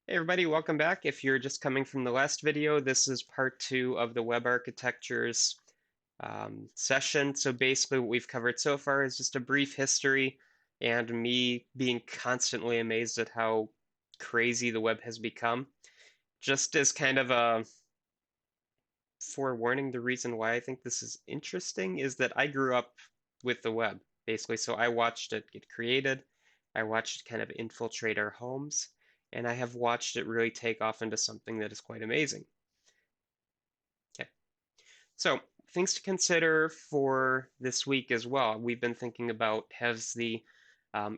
Hey everybody, welcome back. If you're just coming from the last video, this is part two of the web architectures session. So basically what we've covered so far is just a brief history and me being constantly amazed at how crazy the web has become. Just as kind of a forewarning, the reason why I think this is interesting is that I grew up with the web, basically. So I watched it get created. I watched it kind of infiltrate our homes, and I have watched it really take off into something that is quite amazing. Okay, so things to consider for this week as well. We've been thinking about has the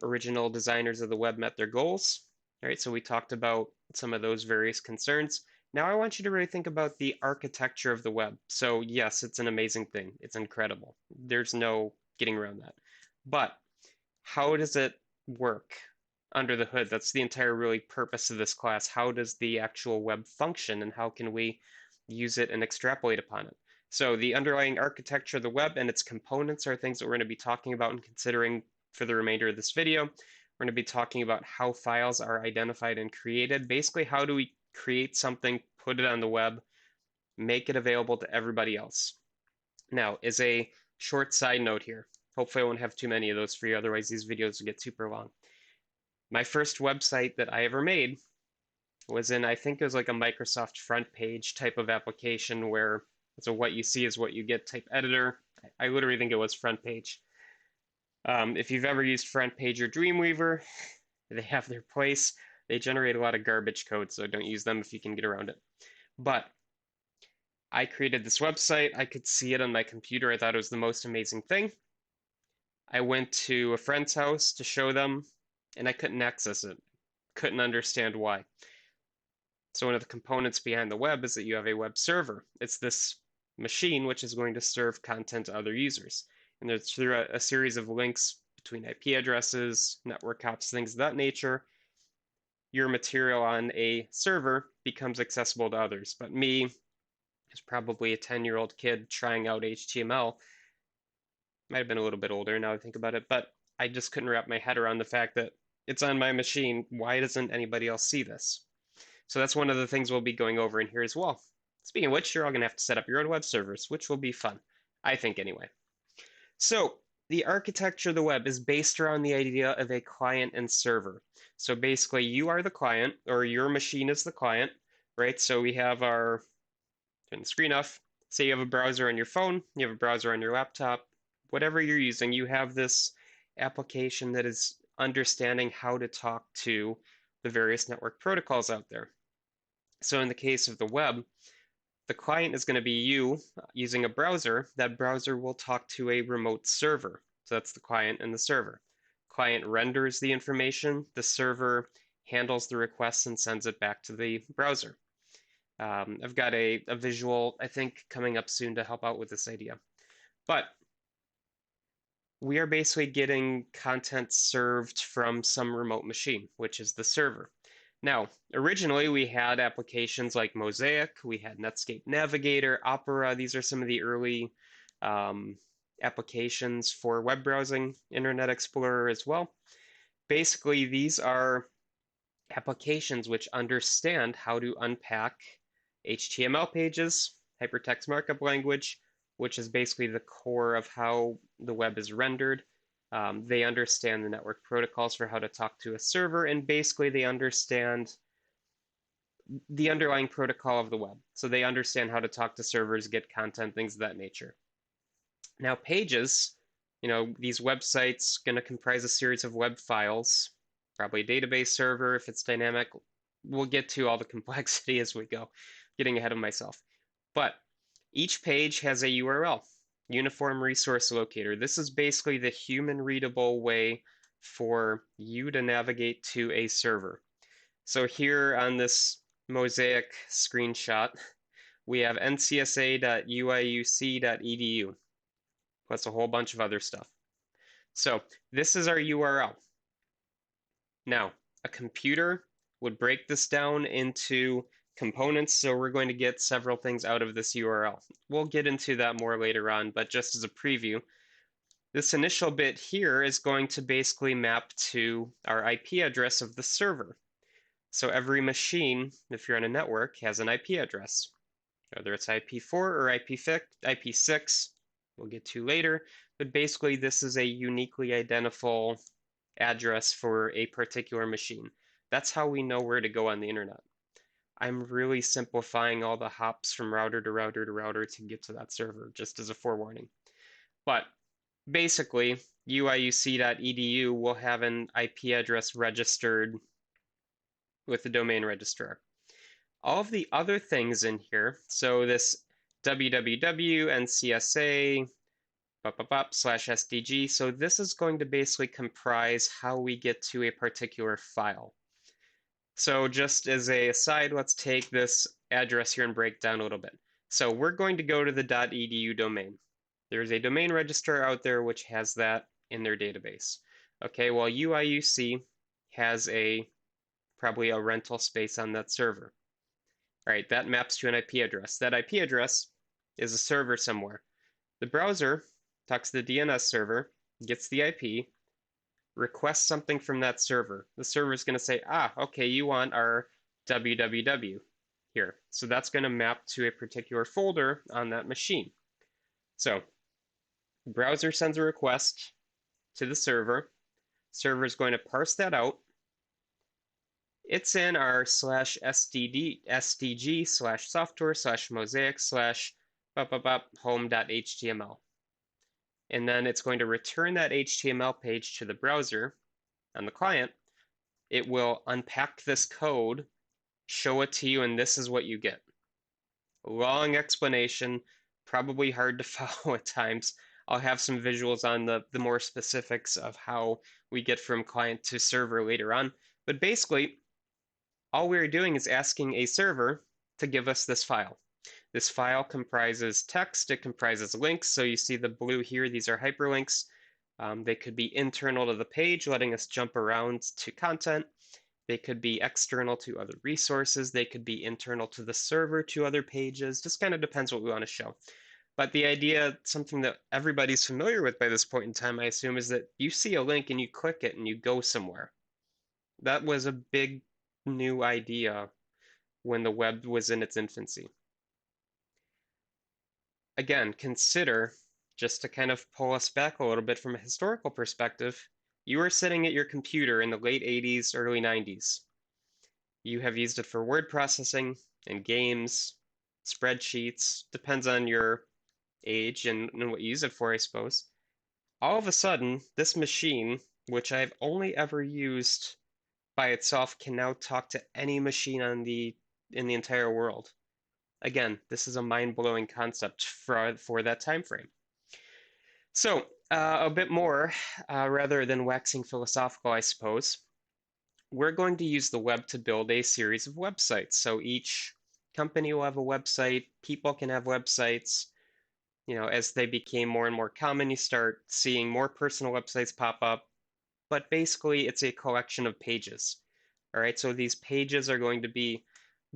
original designers of the web met their goals? All right, so we talked about some of those various concerns. Now I want you to really think about the architecture of the web. So yes, it's an amazing thing. It's incredible. There's no getting around that. But how does it work under the hood? That's the entire really purpose of this class. How does the actual web function and how can we use it and extrapolate upon it? So the underlying architecture of the web and its components are things that we're going to be talking about and considering for the remainder of this video. We're going to be talking about how files are identified and created. Basically, how do we create something, put it on the web, make it available to everybody else? Now, as a short side note here, hopefully I won't have too many of those for you, otherwise these videos will get super long. My first website that I ever made was in, I think it was like a Microsoft front page type of application where so what you see is what you get type editor. I literally think it was front page. If you've ever used front page or Dreamweaver, they have their place. They generate a lot of garbage code, so don't use them if you can get around it. But I created this website. I could see it on my computer. I thought it was the most amazing thing. I went to a friend's house to show them, and I couldn't access it. Couldn't understand why. So one of the components behind the web is that you have a web server. It's this machine which is going to serve content to other users. And there's through a series of links between IP addresses, network hops, things of that nature, your material on a server becomes accessible to others. But me, as probably a 10-year-old kid trying out HTML, might have been a little bit older now I think about it, but I just couldn't wrap my head around the fact that it's on my machine. Why doesn't anybody else see this? So that's one of the things we'll be going over in here as well. Speaking of which, you're all going to have to set up your own web servers, which will be fun, I think anyway. So the architecture of the web is based around the idea of a client and server. So basically, you are the client, or your machine is the client, right? So we have our, turn the screen off. Say you have a browser on your phone, you have a browser on your laptop, whatever you're using, you have this application that is understanding how to talk to the various network protocols out there. So in the case of the web, the client is going to be you using a browser. That browser will talk to a remote server. So that's the client and the server. Client renders the information. The server handles the requests and sends it back to the browser. I've got a visual, I think, coming up soon to help out with this idea. But we are basically getting content served from some remote machine, which is the server. Now, originally we had applications like Mosaic, we had Netscape Navigator, Opera. These are some of the early applications for web browsing, Internet Explorer as well. Basically, these are applications which understand how to unpack HTML pages, hypertext markup language, which is basically the core of how the web is rendered. They understand the network protocols for how to talk to a server, and basically they understand the underlying protocol of the web. So they understand how to talk to servers, get content, things of that nature. Now, pages, these websites going to comprise a series of web files, probably a database server if it's dynamic. We'll get to all the complexity as we go, getting ahead of myself. But each page has a URL, Uniform Resource Locator. This is basically the human readable way for you to navigate to a server. So here on this Mosaic screenshot, we have ncsa.uiuc.edu, plus a whole bunch of other stuff. So this is our URL. Now, a computer would break this down into components, so we're going to get several things out of this URL. We'll get into that more later on, but just as a preview, this initial bit here is going to basically map to our IP address of the server. So every machine, if you're on a network, has an IP address, whether it's IP4 or IP6, we'll get to later. But basically, this is a uniquely identifiable address for a particular machine. That's how we know where to go on the internet. I'm really simplifying all the hops from router to router to router to get to that server, just as a forewarning. But basically, uiuc.edu will have an IP address registered with the domain registrar. All of the other things in here, so this www and CSA /SDG, so this is going to basically comprise how we get to a particular file. So just as a aside, let's take this address here and break down a little bit. So we're going to go to the .edu domain. There's a domain registrar out there which has that in their database. Okay, well UIUC has probably a rental space on that server. All right, that maps to an IP address. That IP address is a server somewhere. The browser talks to the DNS server, gets the IP, request something from that server. The server is going to say, okay, you want our www here. So that's going to map to a particular folder on that machine. So the browser sends a request to the server. Server is going to parse that out. It's in our /sdg/software/mosaic/home.html. And then it's going to return that HTML page to the browser on the client. It will unpack this code, show it to you, and this is what you get. Long explanation, probably hard to follow at times. I'll have some visuals on the more specifics of how we get from client to server later on. But basically, all we're doing is asking a server to give us this file. This file comprises text, it comprises links. So you see the blue here, these are hyperlinks. They could be internal to the page, letting us jump around to content. They could be external to other resources. They could be internal to the server to other pages. Just kind of depends what we want to show. But the idea, something that everybody's familiar with by this point in time, I assume, is that you see a link and you click it and you go somewhere. That was a big new idea when the web was in its infancy. Again, consider, just to kind of pull us back a little bit from a historical perspective, you were sitting at your computer in the late 80s, early 90s. You have used it for word processing and games, spreadsheets, depends on your age and what you use it for, I suppose. All of a sudden, this machine, which I've only ever used by itself, can now talk to any machine in the entire world. Again, this is a mind-blowing concept for that time frame. So, a bit more, rather than waxing philosophical, I suppose, we're going to use the web to build a series of websites. So each company will have a website, people can have websites. You know, as they became more and more common, you start seeing more personal websites pop up. But basically, it's a collection of pages. All right, so these pages are going to be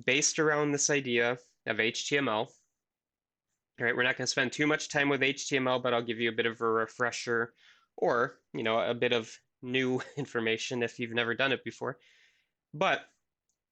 based around this idea of HTML. All right, we're not going to spend too much time with HTML, but I'll give you a bit of a refresher or, you know, a bit of new information if you've never done it before. But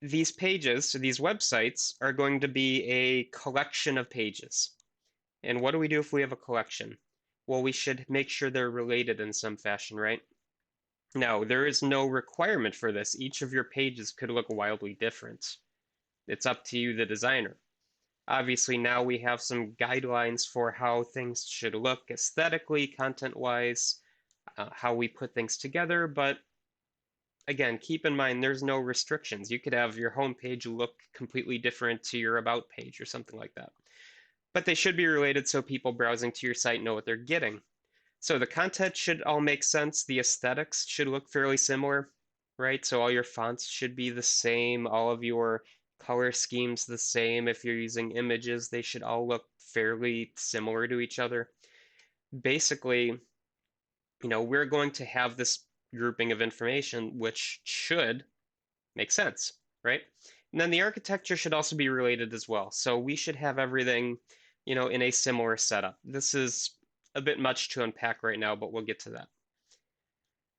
these pages, so these websites, are going to be a collection of pages. And what do we do if we have a collection? Well, we should make sure they're related in some fashion, right? Now, there is no requirement for this. Each of your pages could look wildly different. It's up to you, the designer. Obviously, now we have some guidelines for how things should look aesthetically, content-wise, how we put things together, but again, keep in mind there's no restrictions. You could have your home page look completely different to your about page or something like that. But they should be related so people browsing to your site know what they're getting. So the content should all make sense. The aesthetics should look fairly similar, right? So all your fonts should be the same. All of your color schemes the same. If you're using images, they should all look fairly similar to each other. Basically, you know, we're going to have this grouping of information which should make sense, right? And then the architecture should also be related as well. So we should have everything, you know, in a similar setup. This is a bit much to unpack right now, but we'll get to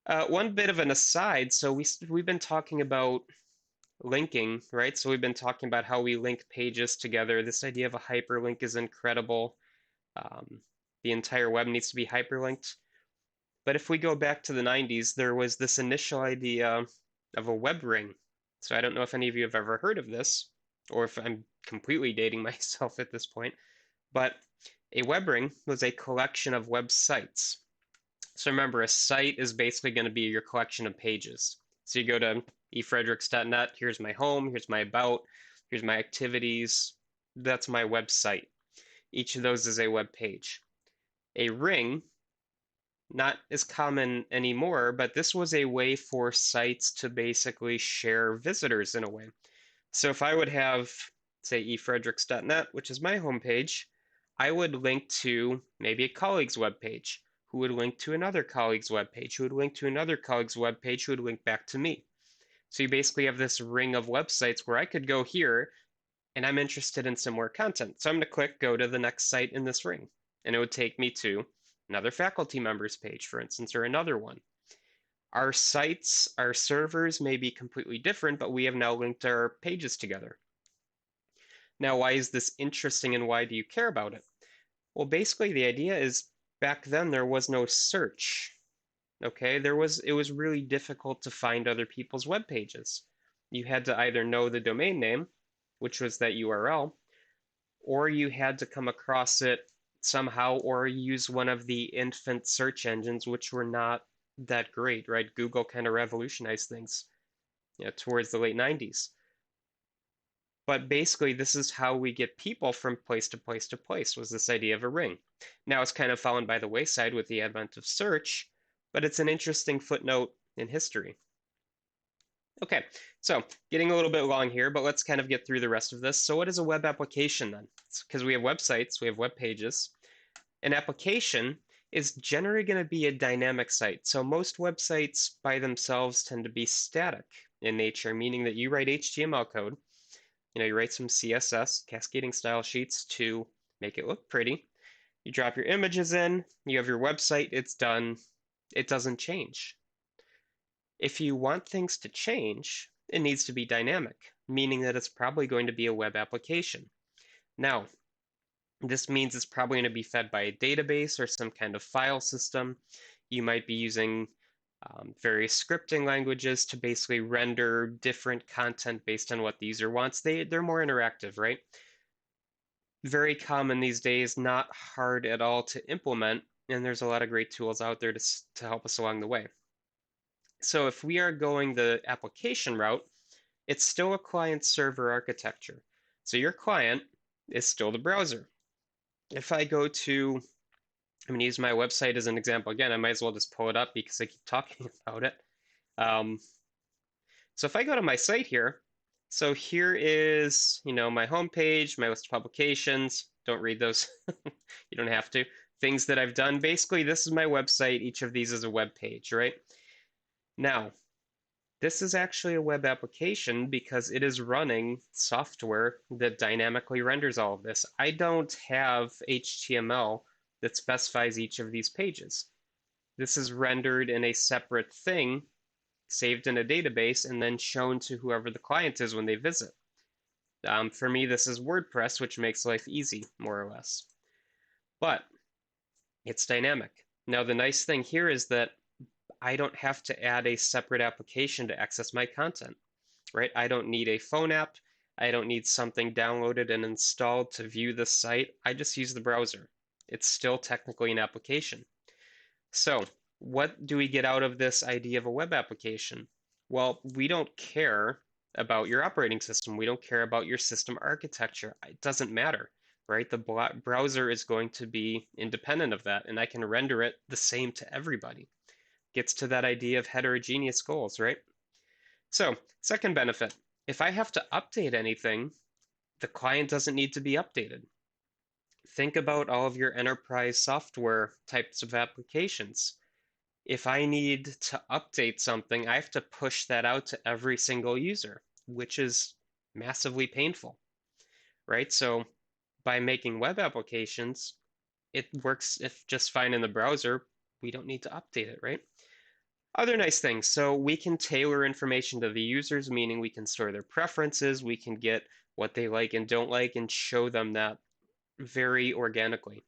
that. One bit of an aside, so we've been talking about linking, right? So we've been talking about how we link pages together. This idea of a hyperlink is incredible. Um, the entire web needs to be hyperlinked. But if we go back to the 90s, there was this initial idea of a web ring. So I don't know if any of you have ever heard of this, or if I'm completely dating myself at this point, but a web ring was a collection of websites. So remember, a site is basically going to be your collection of pages. So you go to efredericks.net, here's my home, here's my about, here's my activities. That's my website. Each of those is a web page. A ring, not as common anymore, but this was a way for sites to basically share visitors in a way. So if I would have, say, efredericks.net, which is my homepage, I would link to maybe a colleague's webpage, who would link to another colleague's webpage, who would link to another colleague's webpage, who would link back to me. So you basically have this ring of websites where I could go here and I'm interested in similar content. So I'm going to click go to the next site in this ring, and it would take me to another faculty members page, for instance, or another one. Our sites, our servers may be completely different, but we have now linked our pages together. Now, why is this interesting and why do you care about it? Well, basically the idea is back then there was no search. Okay, it was really difficult to find other people's web pages. You had to either know the domain name, which was that URL, or you had to come across it somehow or use one of the infant search engines, which were not that great, right? Google kind of revolutionized things, towards the late 90s. But basically, this is how we get people from place to place to place, was this idea of a ring. Now it's kind of fallen by the wayside with the advent of search, but it's an interesting footnote in history. Okay, so getting a little bit long here, but let's kind of get through the rest of this. So what is a web application then? Because we have websites, we have web pages. An application is generally going to be a dynamic site. So most websites by themselves tend to be static in nature, meaning that you write HTML code, you write some CSS, cascading style sheets to make it look pretty. You drop your images in, you have your website, it's done. It doesn't change. If you want things to change, it needs to be dynamic, meaning that it's probably going to be a web application. Now, this means it's probably going to be fed by a database or some kind of file system. You might be using various scripting languages to basically render different content based on what the user wants. They're more interactive, right? Very common these days, not hard at all to implement, and there's a lot of great tools out there to help us along the way. So if we are going the application route, it's still a client-server architecture. So your client is still the browser. If I go to, I'm going to use my website as an example again. I might as well just pull it up because I keep talking about it. Um, so if I go to my site here, so here is, my homepage, my list of publications. Don't read those. You don't have to. Things that I've done. Basically, this is my website. Each of these is a web page, right? Now, this is actually a web application because it is running software that dynamically renders all of this. I don't have HTML that specifies each of these pages. This is rendered in a separate thing, saved in a database, and then shown to whoever the client is when they visit. For me, this is WordPress, which makes life easy, more or less. But it's dynamic. Now, the nice thing here is that I don't have to add a separate application to access my content, right? I don't need a phone app. I don't need something downloaded and installed to view the site. I just use the browser. It's still technically an application. So, what do we get out of this idea of a web application? Well, we don't care about your operating system. We don't care about your system architecture. It doesn't matter, right? The browser is going to be independent of that, and I can render it the same to everybody. Gets to that idea of heterogeneous goals, right? So, second benefit, if I have to update anything, the client doesn't need to be updated. Think about all of your enterprise software types of applications. If I need to update something, I have to push that out to every single user, which is massively painful, right? So by making web applications, it works if just fine in the browser. We don't need to update it, right? Other nice things. So we can tailor information to the users, meaning we can store their preferences, we can get what they like and don't like, and show them that very organically.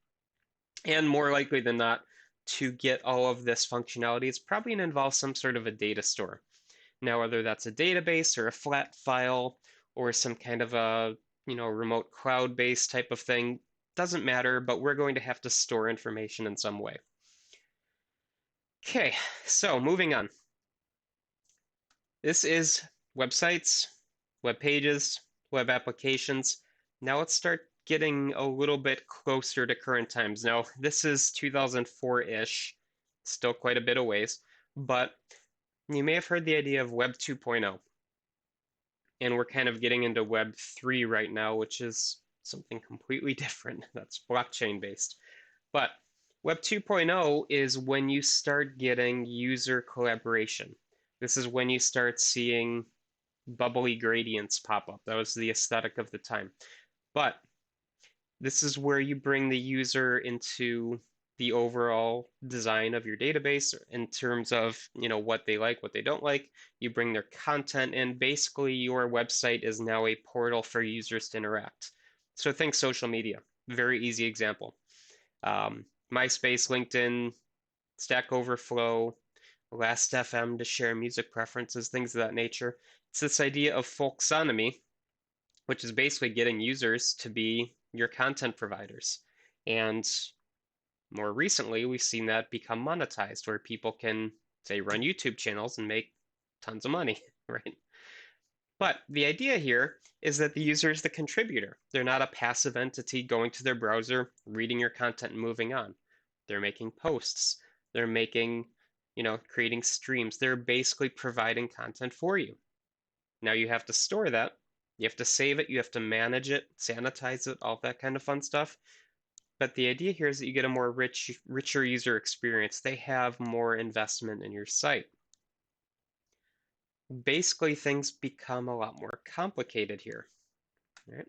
And more likely than not, to get all of this functionality, it's probably going to involve some sort of a data store. Now, whether that's a database or a flat file or some kind of a, remote cloud-based type of thing, doesn't matter, but we're going to have to store information in some way. Okay, so moving on. This is websites, web pages, web applications. Now let's start getting a little bit closer to current times. Now, this is 2004-ish, still quite a bit of ways, but you may have heard the idea of Web 2.0, and we're kind of getting into Web 3 right now, which is something completely different. That's blockchain based. But Web 2.0 is when you start getting user collaboration. This is when you start seeing bubbly gradients pop up. That was the aesthetic of the time. But this is where you bring the user into the overall design of your database in terms of, what they like, what they don't like. You bring their content in. Basically, your website is now a portal for users to interact. So think social media. Very easy example. MySpace, LinkedIn, Stack Overflow, Last.fm to share music preferences, things of that nature. It's this idea of folksonomy, which is basically getting users to be your content providers. And more recently, we've seen that become monetized, where people can, say, run YouTube channels and make tons of money, right? But the idea here is that the user is the contributor. They're not a passive entity going to their browser, reading your content and moving on. They're making posts. They're making, creating streams. They're basically providing content for you. Now you have to store that. You have to save it. You have to manage it, sanitize it, all that kind of fun stuff. But the idea here is that you get a more richer user experience. They have more investment in your site. Basically, things become a lot more complicated here. Right?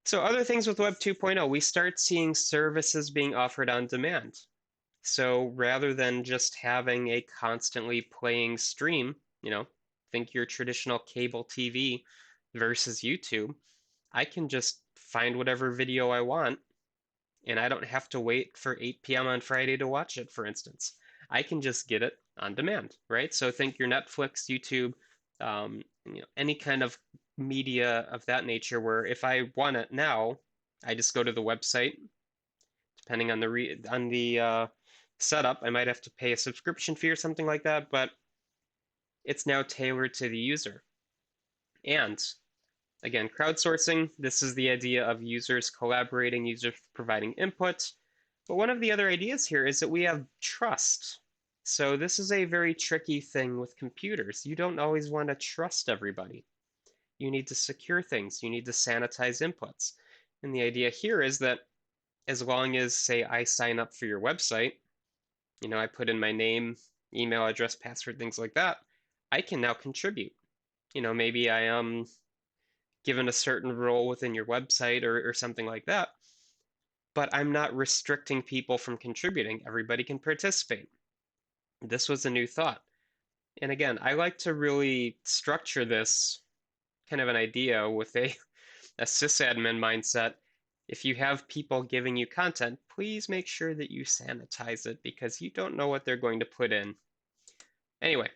So other things with Web 2.0, we start seeing services being offered on demand. So rather than just having a constantly playing stream, think your traditional cable TV versus YouTube, I can just find whatever video I want, and I don't have to wait for 8 p.m. on Friday to watch it, for instance. I can just get it on demand, right? So think your Netflix, YouTube, any kind of media of that nature where if I want it now, I just go to the website. Depending on the setup, I might have to pay a subscription fee or something like that, but it's now tailored to the user. And again, crowdsourcing, this is the idea of users collaborating, users providing input. But one of the other ideas here is that we have trust. So this is a very tricky thing with computers. You don't always want to trust everybody. You need to secure things. You need to sanitize inputs. And the idea here is that as long as, say, I sign up for your website, I put in my name, email address, password, things like that, I can now contribute. Maybe I am given a certain role within your website or something like that, but I'm not restricting people from contributing. Everybody can participate. This was a new thought. And again, I like to really structure this kind of an idea with a sysadmin mindset. If you have people giving you content, please make sure that you sanitize it because you don't know what they're going to put in. Anyway,